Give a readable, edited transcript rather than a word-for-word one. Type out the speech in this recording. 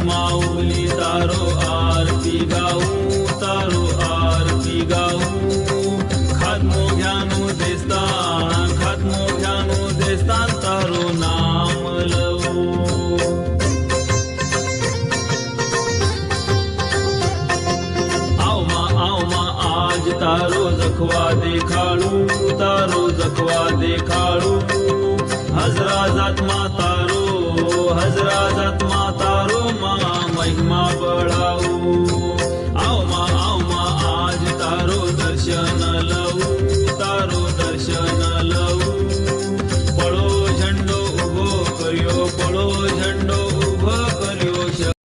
माऊली तारो आरती गाऊ, तारो आरती गाऊ. खात्मो घ्यानो देस्तान, खात्मो घ्यानो देस्तान, तारो नाम लवू. आवमा आज तारो जखवा देखाळू, तारो जखवा देखाळू. हजरा जात मा तारो, हजरा